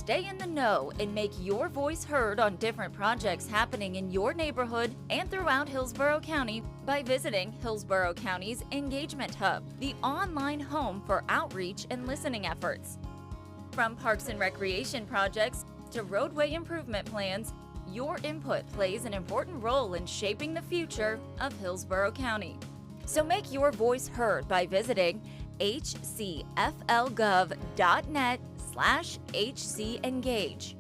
Stay in the know and make your voice heard on different projects happening in your neighborhood and throughout Hillsborough County by visiting Hillsborough County's Engagement Hub, the online home for outreach and listening efforts. From parks and recreation projects to roadway improvement plans, your input plays an important role in shaping the future of Hillsborough County. So make your voice heard by visiting hcflgov.net/hcengage.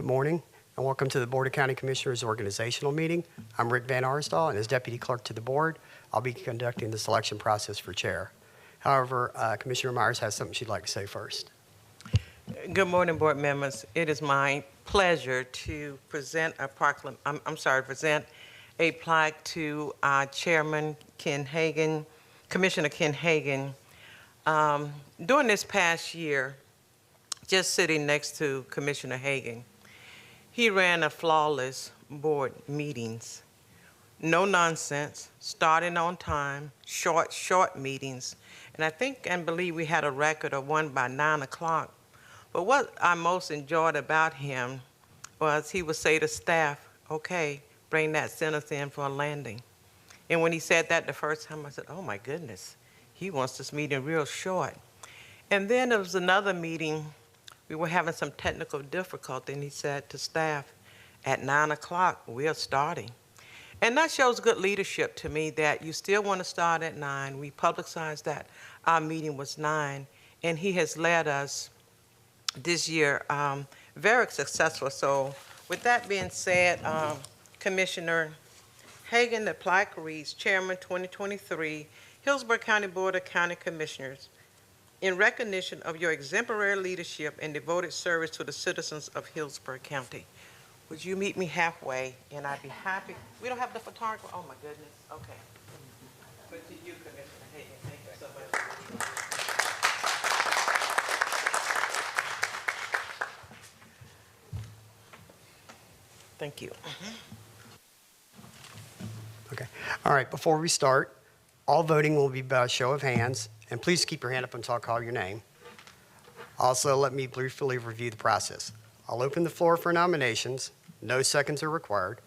morning, and welcome to the Board of County Commissioners organizational meeting. I'm Rick Van Arsdal, and as Deputy Clerk to the Board, I'll be conducting the selection process for Chair. However, Commissioner Myers has something she'd like to say first. Good morning, board members. It is my pleasure to present a present a plaque to Chairman Ken Hagan, Commissioner Ken Hagan. During this past year, just sitting next to Commissioner Hagan, he ran a flawless board meetings. No nonsense, starting on time, short meetings. And I think and believe we had a record of one by 9 o'clock. But what I most enjoyed about him was he would say to staff, okay, bring that sentence in for a landing. And when he said that the first time, I said, oh my goodness, he wants this meeting real short. And then there was another meeting, we were having some technical difficulty, and he said to staff, at 9 o'clock, we are starting. And that shows good leadership to me that you still want to start at 9. We publicized that our meeting was 9, and he has led us this year very successful. So with that being said, Commissioner Hagan, the plaque reads, Chairman 2023, Hillsborough County Board of County Commissioners, in recognition of your exemplary leadership and devoted service to the citizens of Hillsborough County. Would you meet me halfway, and I'd be happy. We don't have the photographer. Oh my goodness. Okay. But to you, Commissioner Hagan, thank you so much. Thank you. Okay. All right, before we start, all voting will be by a show of hands, and please keep your hand up until I call your name. Also, let me briefly review the process. I'll open the floor for nominations. No seconds are required.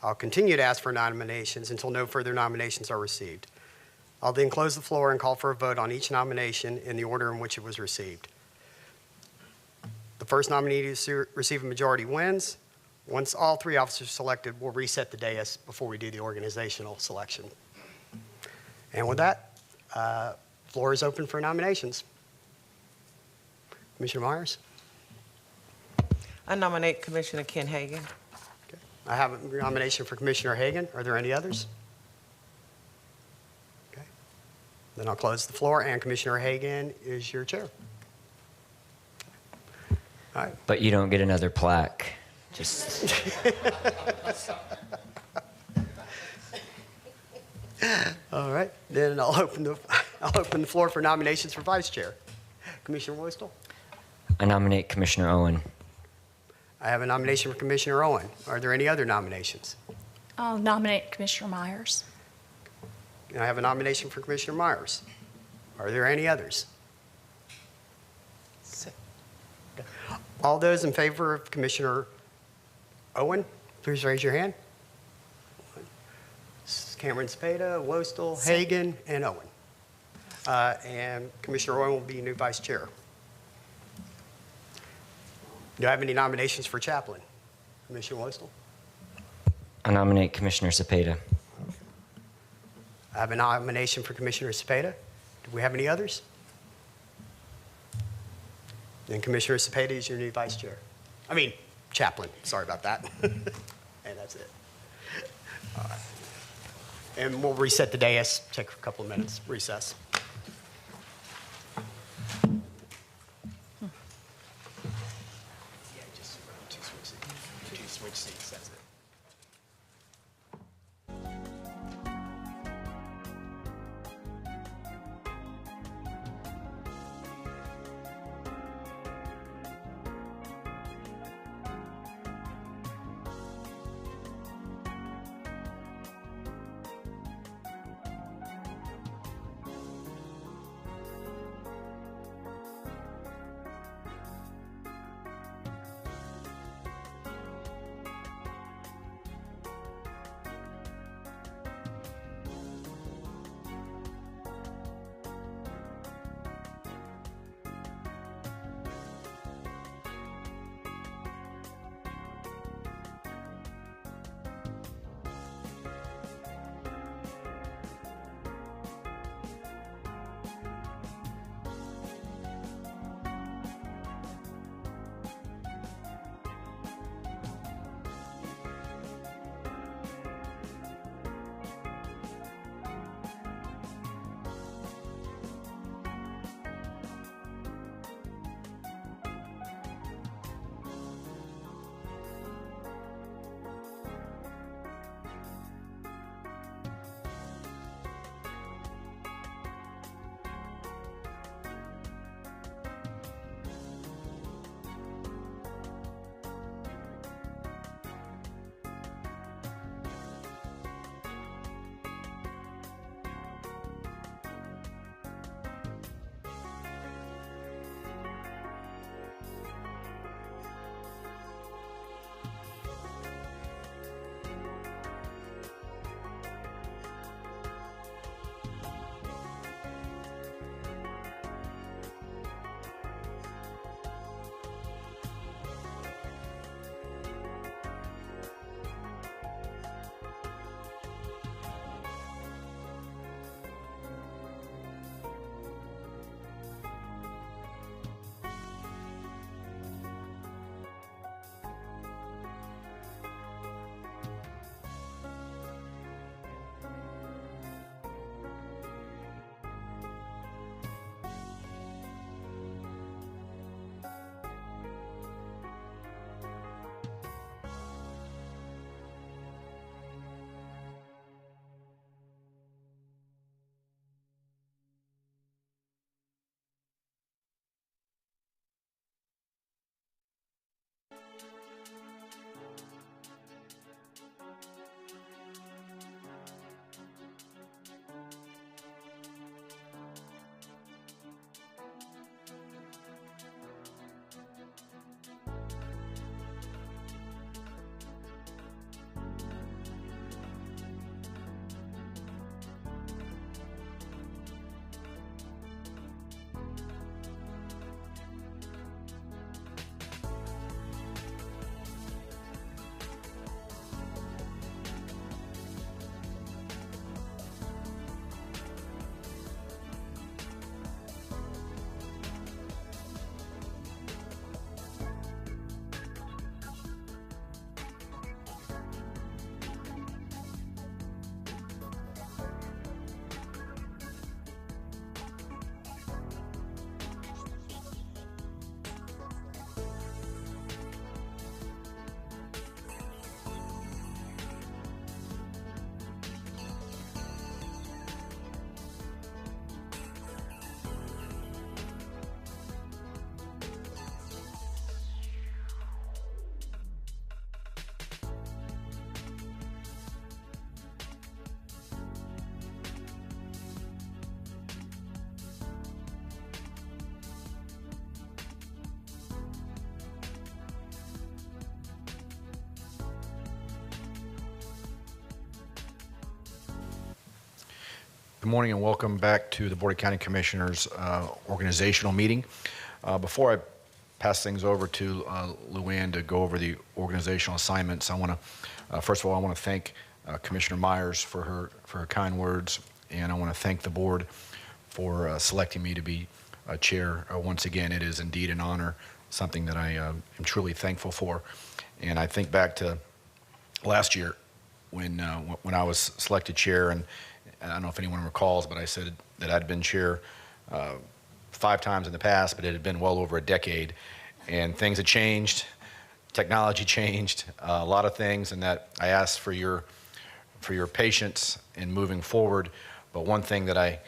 I'll continue to ask for nominations until no further nominations are received. I'll then close the floor and call for a vote on each nomination in the order in which it was received. The first nominee to receive a majority wins. Once all 3 officers selected, we'll reset the dais before we do the organizational selection. And with that, floor is open for nominations. Commissioner Myers? I nominate Commissioner Ken Hagan. Okay. I have a nomination for Commissioner Hagan. Are there any others? Okay. Then I'll close the floor, and Commissioner Hagan is your chair. All right. But you don't get another plaque. Just All right. Then I'll open the floor for nominations for vice chair. Commissioner Woestel? I nominate Commissioner Owen. I have a nomination for Commissioner Owen. Are there any other nominations? I'll nominate Commissioner Myers. And I have a nomination for Commissioner Myers. Are there any others? Okay. All those in favor of Commissioner Owen, please raise your hand. Cameron Spada, Woestel, Hagan, and Owen. And Commissioner Owen will be new vice chair. Do I have any nominations for chaplain? Commissioner Woestel? I nominate Commissioner Cepeda. I have a nomination for Commissioner Cepeda. Do we have any others? Then Commissioner Cepeda is your new vice chair. I mean, chaplain. Sorry about that. And that's it. All right. And we'll reset the dais, take a couple of minutes, recess. Yeah, just two switch seats, that's it. Good morning and welcome back to the Board of County Commissioners organizational meeting. Before I pass things over to Luann to go over the organizational assignments, I want to, first of all, I want to thank Commissioner Myers for her kind words, and I want to thank the board for selecting me to be chair. Once again, it is indeed an honor, something that I am truly thankful for. And I think back to last year when I was selected chair, and I don't know if anyone recalls, but I said that I'd been chair 5 times in the past, but it had been well over a decade, and things had changed, technology changed, a lot of things, and that I asked for your patience in moving forward. But one thing that I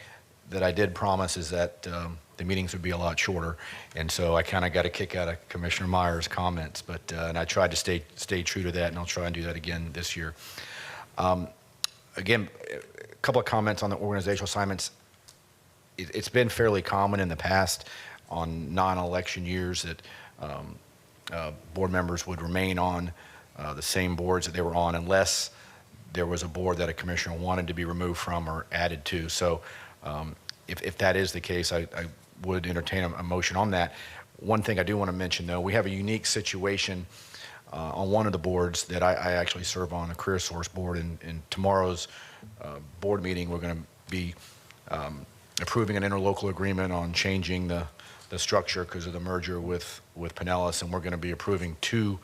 did promise is that the meetings would be a lot shorter, and so I kind of got a kick out of Commissioner Myers' comments, but and I tried to stay true to that, and I'll try and do that again this year. Again, a couple of comments on the organizational assignments. It's been fairly common in the past on non-election years that board members would remain on the same boards that they were on unless there was a board that a commissioner wanted to be removed from or added to. So if that is the case, I would entertain a motion on that. One thing I do want to mention, though, we have a unique situation on one of the boards that I actually serve on, a career source board. In tomorrow's board meeting, we're going to be approving an interlocal agreement on changing the structure because of the merger with Pinellas, and we're going to be approving 2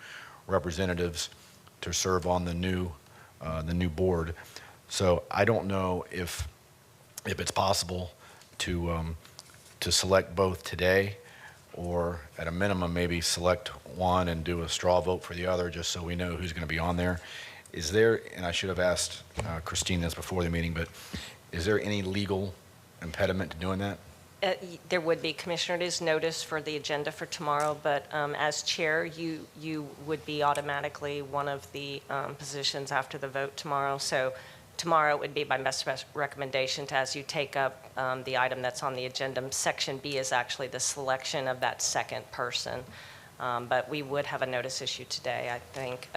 representatives to serve on the new board. So I don't know if it's possible to select both today, or at a minimum maybe select one and do a straw vote for the other, just so we know who's going to be on there. Is there, and I should have asked Christine this before the meeting, but is there any legal impediment to doing that? There would be. Commissioner, it is noticed for the agenda for tomorrow, but as chair, you would be automatically one of the positions after the vote tomorrow. So tomorrow it would be my best recommendation to, as you take up the item that's on the agenda, Section B is actually the selection of that second person. But we would have a notice issue today, I think.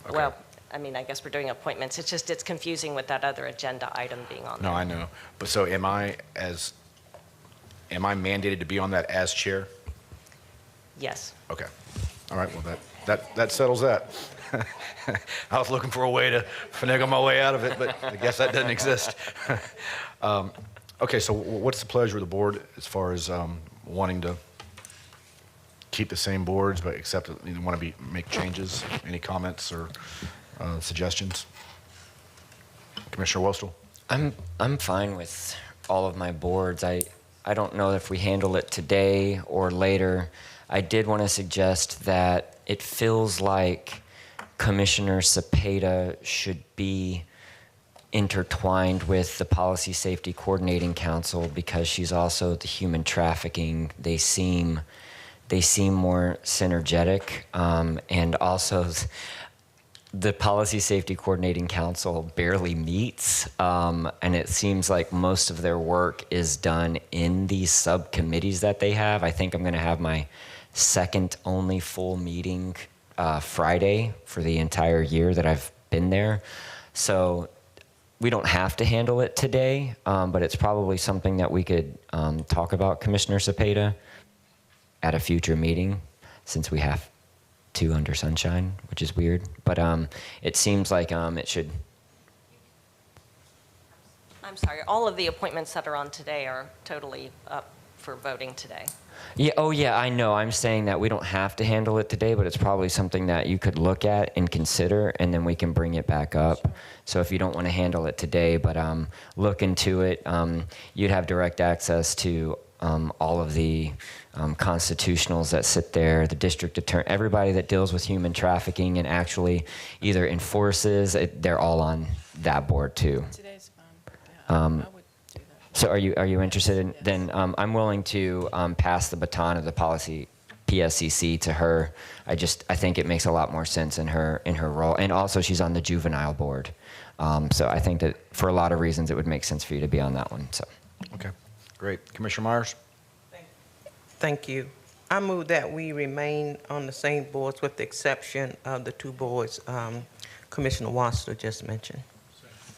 Okay. Well, I mean, I guess we're doing appointments. It's just, it's confusing with that other agenda item being on there. No, I know. But so am I mandated to be on that as chair? Yes. Okay. All right. Well, that settles that. I was looking for a way to finagle my way out of it, but I guess that doesn't exist. Okay. So what's the pleasure of the board as far as wanting to keep the same boards, but except that you want to make changes? Any comments or suggestions? Commissioner Wostel? I'm fine with all of my boards. I don't know if we handle it today or later. I did want to suggest that it feels like Commissioner Cepeda should be intertwined with the Policy Safety Coordinating Council because she's also the human trafficking. They seem they seem more synergetic, and also the Policy Safety Coordinating Council barely meets, and it seems like most of their work is done in these subcommittees that they have. I think I'm going to have my second only full meeting Friday for the entire year that I've been there. So we don't have to handle it today, but it's probably something that we could talk about, Commissioner Cepeda, at a future meeting, since we have to under sunshine, which is weird. But it seems like it should. I'm sorry, all of the appointments that are on today are totally up for voting today. Yeah, oh yeah, I know. I'm saying that we don't have to handle it today, but it's probably something that you could look at and consider, and then we can bring it back up. So if you don't want to handle it today, but look into it, you'd have direct access to all of the constitutionals that sit there, the district attorney, everybody that deals with human trafficking and actually either enforces, they're all on that board too. Today's fine. Yeah, I would do that. So are you interested in, then I'm willing to pass the baton of the policy PSCC to her. I think it makes a lot more sense in her role. And also she's on the juvenile board. So I think that for a lot of reasons it would make sense for you to be on that one. So. Okay, great. Commissioner Myers? Thank you. I move that we remain on the same boards with the exception of the two boards Commissioner Wassler just mentioned.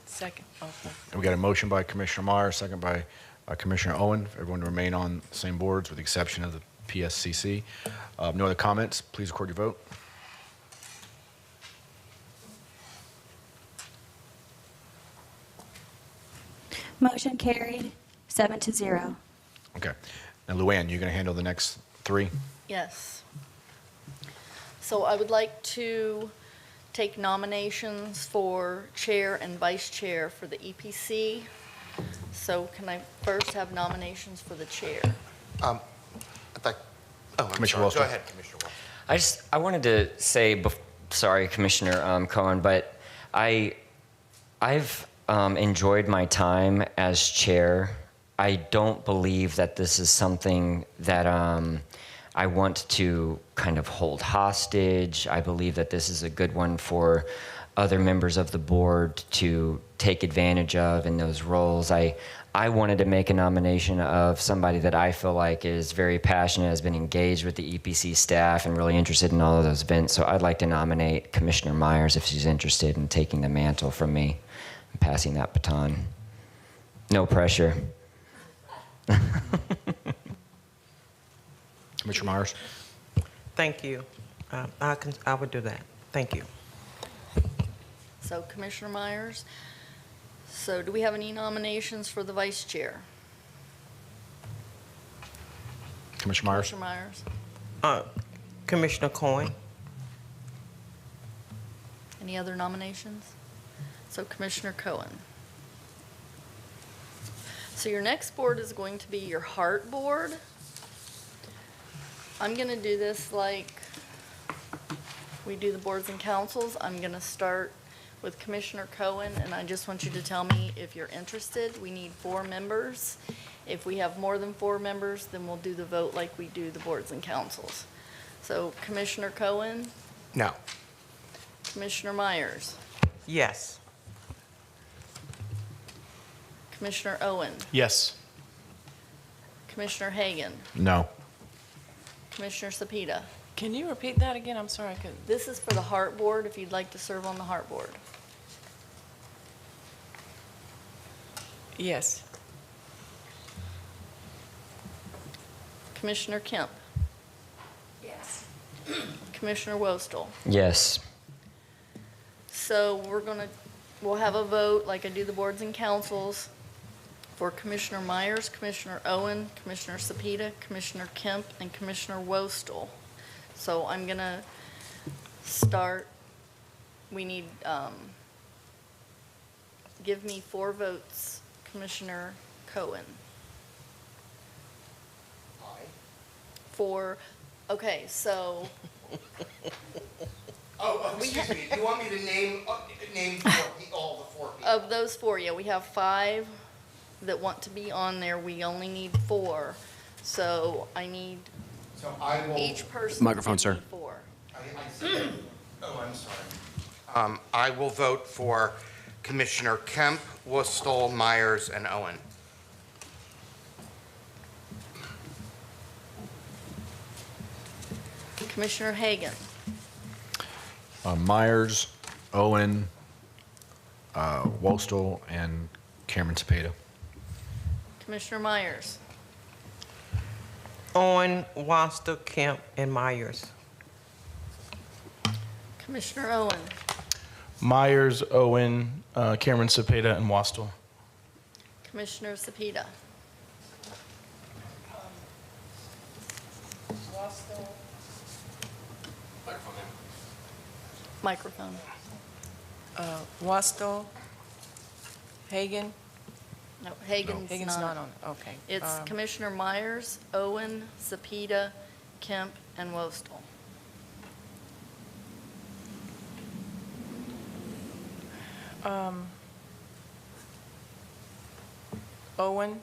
Second. Okay. We got a motion by Commissioner Myers, second by Commissioner Owen, for everyone to remain on the same boards with the exception of the PSCC. No other comments? Please record your vote. Motion carried, 7-0. Okay. Now, Luann, you're going to handle the next three? Yes. So I would like to take nominations for chair and vice chair for the EPC. So can I first have nominations for the chair? I thought, I'm Commissioner sorry. Wilson. Go ahead, Commissioner Wilson. I wanted to say, sorry, Commissioner Cohen, but I've enjoyed my time as chair. I don't believe that this is something that I want to kind of hold hostage. I believe that this is a good one for other members of the board to take advantage of in those roles. I wanted to make a nomination of somebody that I feel like is very passionate, has been engaged with the EPC staff and really interested in all of those events. So I'd like to nominate Commissioner Myers if she's interested in taking the mantle from me and passing that baton. No pressure. Commissioner Myers? Thank you. I would do that. Thank you. So Commissioner Myers. So do we have any nominations for the vice chair? Commissioner Myers? Commissioner Myers. Commissioner Cohen. Any other nominations? So Commissioner Cohen. So your next board is going to be your heart board. I'm going to do this like we do the boards and councils. I'm going to start with Commissioner Cohen, and I just want you to tell me if you're interested. We need 4 members. If we have more than 4 members, then we'll do the vote like we do the boards and councils. So Commissioner Cohen, No. Commissioner Myers, Yes. Commissioner Owen, Yes. Commissioner Hagan, No. Commissioner Cepeda. Can you repeat that again? I'm sorry, I couldn't. This is for the heart board, if you'd like to serve on the heart board. Yes. Commissioner Kemp, Yes. Commissioner Wostel. Yes. So we'll have a vote like I do the boards and councils for Commissioner Myers, Commissioner Owen, Commissioner Cepeda, Commissioner Kemp, and Commissioner Wostel. So I'm gonna start, we need, give me 4 votes, Commissioner Cohen. Okay, so. Excuse me. Do you want me to name all the 4 people? Of those 4, yeah, we have 5 that want to be on there. We only need 4. So I need So I will. Each person. Microphone, can be sir. 4. I see. Oh, I'm sorry. I will vote for Commissioner Kemp, Wustel, Myers, and Owen. Commissioner Hagan, Myers, Owen, Wostel, and Cameron Cepeda. Commissioner Myers, Owen, Wasta, Kemp, and Myers. Commissioner Owen, Myers, Owen, Cameron Cepeda, and Wastel. Commissioner Cepeda, microphone. Wastel, Hagan? No, Hagan's Hagan's not on, okay. It's Commissioner Myers, Owen, Cepeda, Kemp, and Wostel. Owen,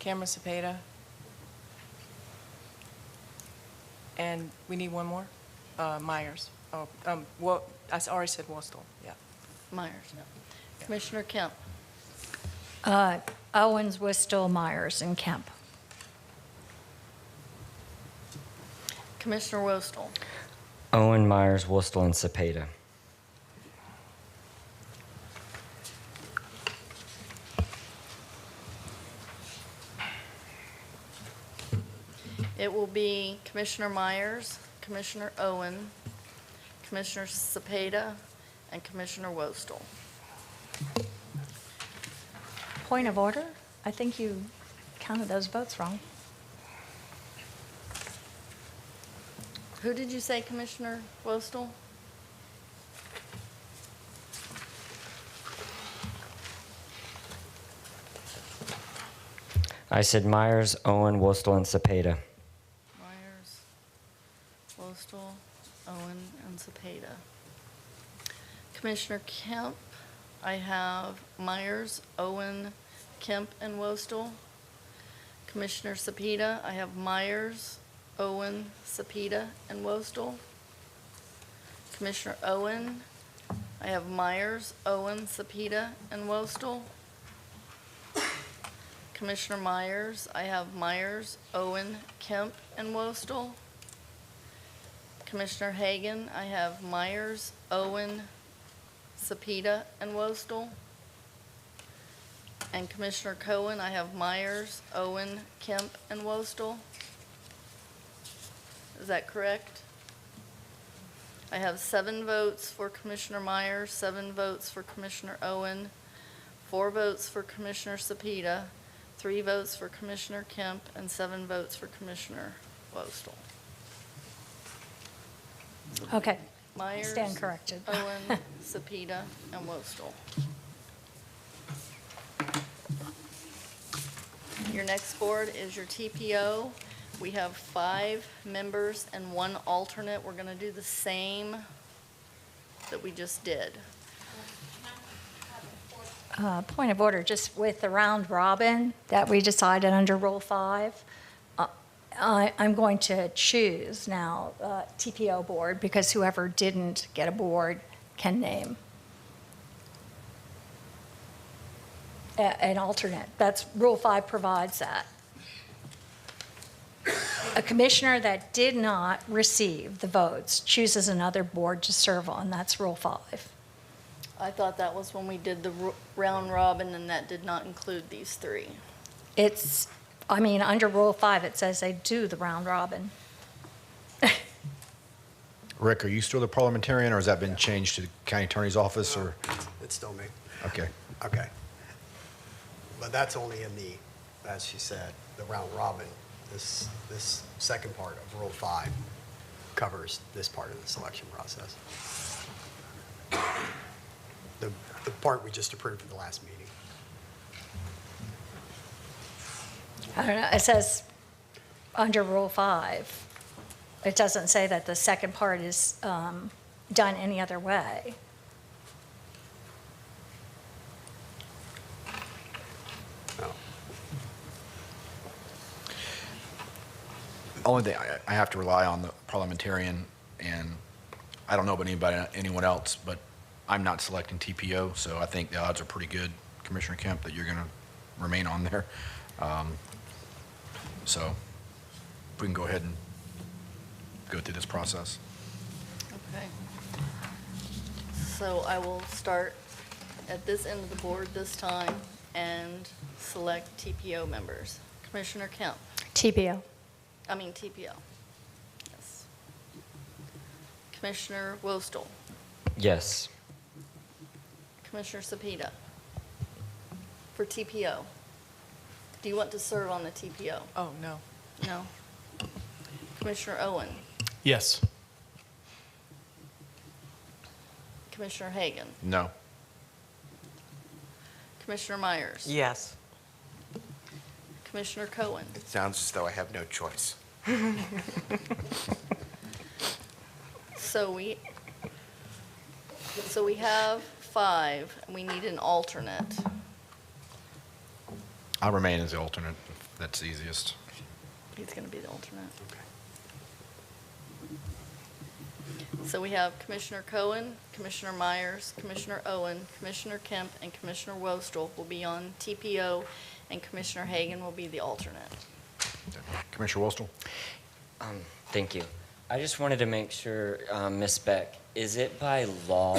Cameron Cepeda, and we need one more? Myers. Oh, well, I already said Wastel, yeah. Myers, no. Commissioner Kemp, Owens, Whistle, Myers, and Kemp. Commissioner Wostel, Owen, Myers, Wustel, and Cepeda. it will be Commissioner Myers, Commissioner Owen, Commissioner Cepeda, and Commissioner Wostel. Point of order? I think you counted those votes wrong. Who did you say, Commissioner Wostel? I said Myers, Owen, Wustel, and Cepeda. Myers, Wostel, Owen, and Cepeda. Commissioner Kemp, I have Myers, Owen, Kemp, and Wostel. Commissioner Cepeda, I have Myers, Owen, Cepeda, and Wostel. Commissioner Owen, I have Myers, Owen, Cepeda, and Wostel. Commissioner Myers, I have Myers, Owen, Kemp, and Wostel. Commissioner Hagan, I have Myers, Owen, Cepeda, and Wostel. And Commissioner Cohen, I have Myers, Owen, Kemp, and Wostel. Is that correct? I have 7 votes for Commissioner Myers, 7 votes for Commissioner Owen, 4 votes for Commissioner Cepeda, 3 votes for Commissioner Kemp, and 7 votes for Commissioner Wostel. Okay, Myers, stand corrected. Owen, Cepeda, and Wostel. Your next board is your TPO. We have 5 members and 1 alternate. We're going to do the same that we just did. Point of order, just with the round robin that we decided under Rule 5, I'm going to choose now TPO board because whoever didn't get a board can name an alternate. That's, Rule 5 provides that. A commissioner that did not receive the votes chooses another board to serve on. That's Rule 5. I thought that was when we did the round robin, and that did not include these 3. It's, I mean, under Rule 5, it says they do the round robin. Rick, are you still the parliamentarian, or has that been changed to the county attorney's office, or? It's still me. Okay. Okay. But that's only in the, as she said, the round robin. This second part of Rule 5 covers this part of the selection process. The part we just approved at the last meeting. I don't know, it says under Rule 5, it doesn't say that the second part is done any other way. No. Only thing, I have to rely on the parliamentarian, and I don't know about anyone else, but I'm not selecting TPO, so I think the odds are pretty good, Commissioner Kemp, that you're going to remain on there. So if we can go ahead and go through this process. Okay. So I will start at this end of the board this time and select TPO members. Commissioner Kemp. TPO. TPO. Yes. Commissioner Wostel. Yes. Commissioner Cepeda. For TPO. Do you want to serve on the TPO? Oh, no. No. Commissioner Owen. Yes. Commissioner Hagan. No. Commissioner Myers. Yes. Commissioner Cohen. It sounds as though I have no choice. So we have 5, and we need an alternate. I'll remain as the alternate, if that's easiest. He's going to be the alternate. So we have Commissioner Cohen, Commissioner Myers, Commissioner Owen, Commissioner Kemp, and Commissioner Wostel will be on TPO, and Commissioner Hagan will be the alternate. Commissioner Wostel? Thank you. I just wanted to make sure, Ms. Beck, is it by law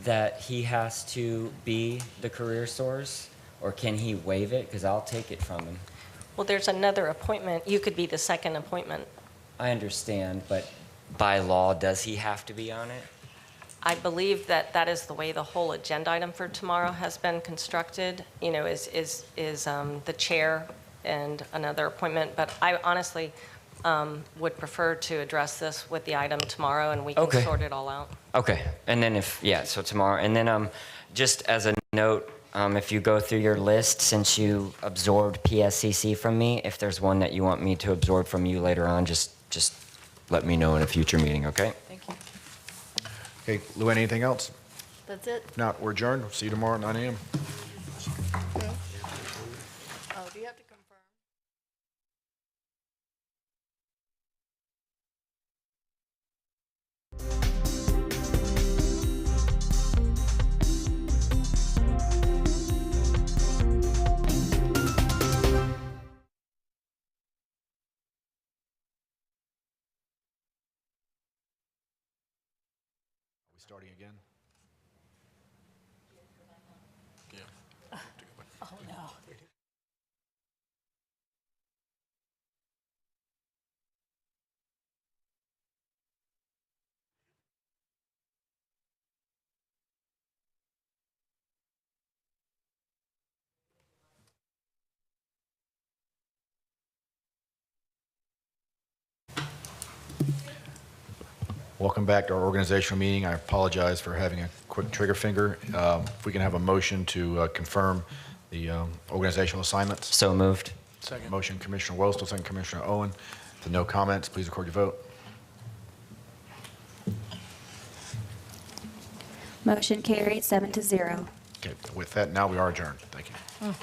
that he has to be the career source, or can he waive it? Because I'll take it from him. Well, there's another appointment. You could be the second appointment. I understand, but by law, does he have to be on it? I believe that that is the way the whole agenda item for tomorrow has been constructed, is the chair and another appointment. But I honestly would prefer to address this with the item tomorrow, and we can Okay. sort it all out. Okay, and then so tomorrow, and then just as a note, if you go through your list, since you absorbed PSCC from me, if there's one that you want me to absorb from you later on, just let me know in a future meeting, okay? Thank you. Okay, Lou, anything else? That's it? If not, we're adjourned. We'll see you tomorrow at 9 a.m. Oh, do you have to confirm? Are we starting again? Oh, no. Welcome back to our organizational meeting. I apologize for having a quick trigger finger. If we can have a motion to confirm the organizational assignments. So moved. Second. Motion, Commissioner Wostel, second Commissioner Owen. If no comments, please record your vote. Motion carried, 7-0. Okay, with that, now we are adjourned. Thank you.